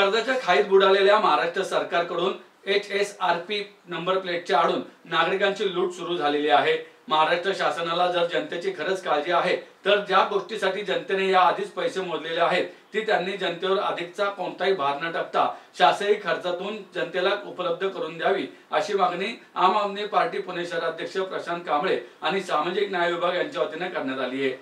कर्जाच्या खाईत बुडालेल्या महाराष्ट्र सरकारकडून HSRP नंबर प्लेटच्या आडून नागरिकांची लूट सुरू झालेली आहे। महाराष्ट्र शासनाला जर जनतेची खरंच काळजी आहे तर ज्या गोष्टीसाठी जनतेने या आधीच पैसे मोजलेले आहेत ती त्यांनी जनतेवर अधिकचा कोणताही भार न टाकता शासकीय खर्चातून जनतेला उपलब्ध करून द्यावी अशी मागणी आम आदमी पार्टी पुणे शहराध्यक्ष प्रशांत कांबळे आणि सामाजिक न्याय विभाग यांच्या वतीने करण्यात आली आहे।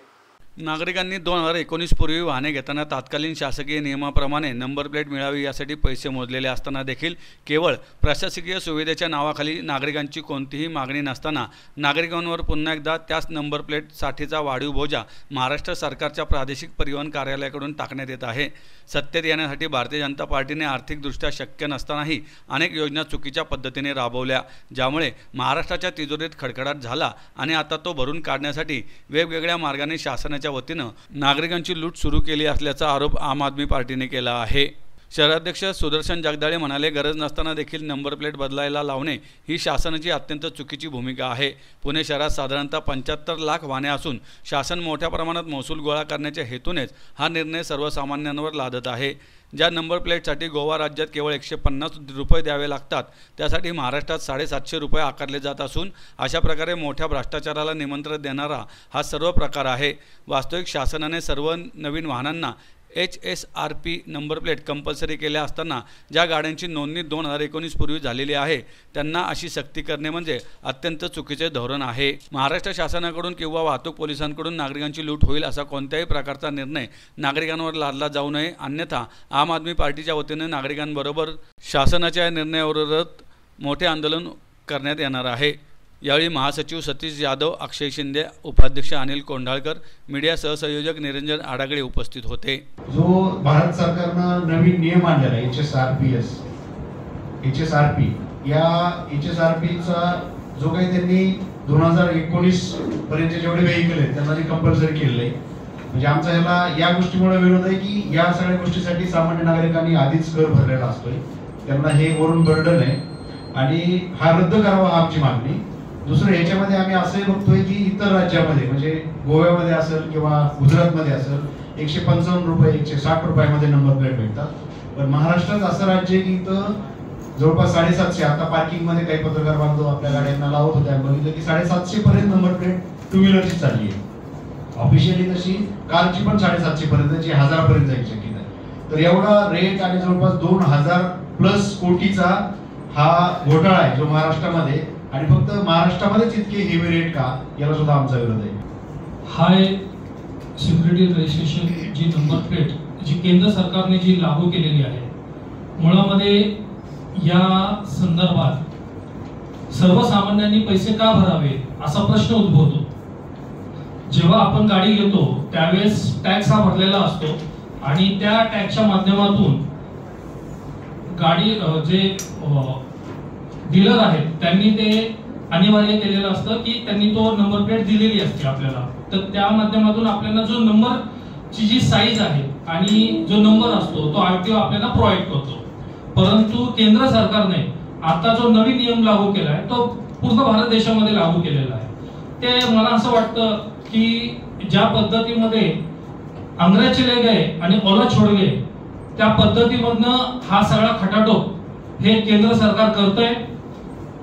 नागरिकांनी 2019 पूर्वी वाहने घेताना तात्कालीन शासकीय नियमाप्रमाणे नंबर प्लेट मिळावी यासाठी पैसे मोजलेले असताना देखील केवळ प्रशासकीय सुविधेच्या नावाखाली नागरिकांची कोणतीही मागणी नसताना नागरिकांवर पुन्हा एकदा त्याच नंबर प्लेट साठीचा वाढीव बोजा महाराष्ट्र सरकारच्या प्रादेशिक परिवहन कार्यालयाकडून टाकण्यात येत आहे। सत्तेत येण्यासाठी भारतीय जनता पार्टीने आर्थिकदृष्ट्या शक्य नसतानाही अनेक योजना चुकीच्या पद्धतीने राबवल्या, ज्यामुळे महाराष्ट्राच्या तिजोरीत खडखडाट झाला आणि आता तो भरून काढण्यासाठी वेगवेगळ्या मार्गाने शासनाच्या वतीनं नागरिकांची लूट सुरू केली असल्याचा आरोप आम आदमी पार्टीने केला आहे। शहराध्यक्ष सुदर्शन जगदाळे म्हणाले, गरज नसताना देखील नंबर प्लेट बदलायला लावणे ही शासनाची अत्यंत चुकीची भूमिका आहे। पुणे शहरात साधारणतः 75 लाख वाहने असून शासन मोठ्या प्रमाणात महसूल गोळा करण्याच्या हेतूनेच हा निर्णय सर्वसामान्यांवर लादत आहे। ज्या नंबर प्लेटसाठी गोवा राज्यात केवळ 150 रुपये द्यावे लागतात त्यासाठी महाराष्ट्रात 750 रुपये आकारले जात असून अशा प्रकारे मोठ्या भ्रष्टाचाराला निमंत्रण देणारा हा सर्व प्रकार आहे। वास्तविक शासनाने सर्व नवीन वाहनांना HSRP नंबर प्लेट कंपल्सरी केल्या असताना ज्या गाड्यांची नोंदणी 2019 पूर्वी झालेली आहे त्यांना अशी सक्ती करणे म्हणजे अत्यंत चुकीचे धोरण आहे। महाराष्ट्र शासनाकडून किंवा वाहतूक पोलिसांकडून नागरिकांची लूट होईल असा कोणत्याही प्रकारचा निर्णय नागरिकांवर लादला जाऊ नये, अन्यथा आम आदमी पार्टीच्या वतीने नागरिकांबरोबर शासनाच्या निर्णयाविरोधात मोठे आंदोलन करण्यात येणार आहे। यावेळी महासचिव सतीश यादव, अक्षय शिंदे, उपाध्यक्ष अनिल कोंढाळकर, मीडिया सहसंयोजक निरंजन आडागळे उपस्थित होते। जो भारत सरकारनं नवीन नियम आणलेला HSRP या HSRPचा जो काही त्यांनी 2019 पर्यंत जेवढे व्हेइकल आहेत त्यांना जे कंपल्सरी केलेलं आहे, म्हणजे आमचा ह्याला या गोष्टीमुळे विरोध आहे की या सगळ्या गोष्टीसाठी सामान्य नागरिकांनी आधीच कर भरलेला असतोय, त्यांना हे वरून बर्डन आहे आणि हा रद्द करावा आमची मागणी। दुसरं ह्याच्यामध्ये आम्ही असंही बघतोय की इतर राज्यामध्ये म्हणजे गोव्यामध्ये असेल किंवा गुजरातमध्ये असेल 155 रुपये 160 रुपयामध्ये नंबर प्लेट मिळतात, पण महाराष्ट्रात असं राज्य आहे की इथं जवळपास 750, आता पार्किंग मध्ये काही पत्रकार बांधव आपल्या गाड्यांना लावत होते आणि बघितलं की 750 पर्यंत नंबर प्लेट टू व्हीलरची चालली आहे। ऑफिशियली तशी कारची पण 750 पर्यंतची 1000 पर्यंत जायची शक्यता आहे। तर एवढा रेट आणि जवळपास 2000+ कोटीचा हा घोटाळा आहे जो महाराष्ट्रामध्ये, आणि फक्त महाराष्ट्रामध्येच इतके हेवी रेट का, याला सुद्धा आमचा विरोध आहे। हाय सिक्युरिटी रजिस्ट्रेशन जी नंबर प्लेट जी केंद्र सरकारने जी लागू केलेली आहे, मुळामध्ये या संदर्भात सर्वसामान्यांनी पैसे का भरावे असा प्रश्न उद्भवतो। जेव्हा आपण गाडी घेतो त्यावेळेस टॅक्स हा भरलेला असतो आणि त्या टॅक्सच्या माध्यमातून गाडी जे डीलर आहेत त्यांनी ते अनिवार्य केलेलं असतं की त्यांनी तो नंबर प्लेट दिलेली असते आपल्याला, तर त्या माध्यमातून आपल्याला जो नंबरची जी साईज आहे आणि जो नंबर असतो तो RTO आपल्याला प्रोव्हाइड करतो। परंतु केंद्र सरकारने आता जो नवीन नियम लागू केलाय तो पूर्ण भारत देशामध्ये लागू केलेला आहे। ते मला असं वाटतं की ज्या पद्धतीमध्ये अंग्रेज चले गए आणि औरत छोड़ गए त्या पद्धतीमधनं हा सगळा खटाटोप हे केंद्र सरकार करतंय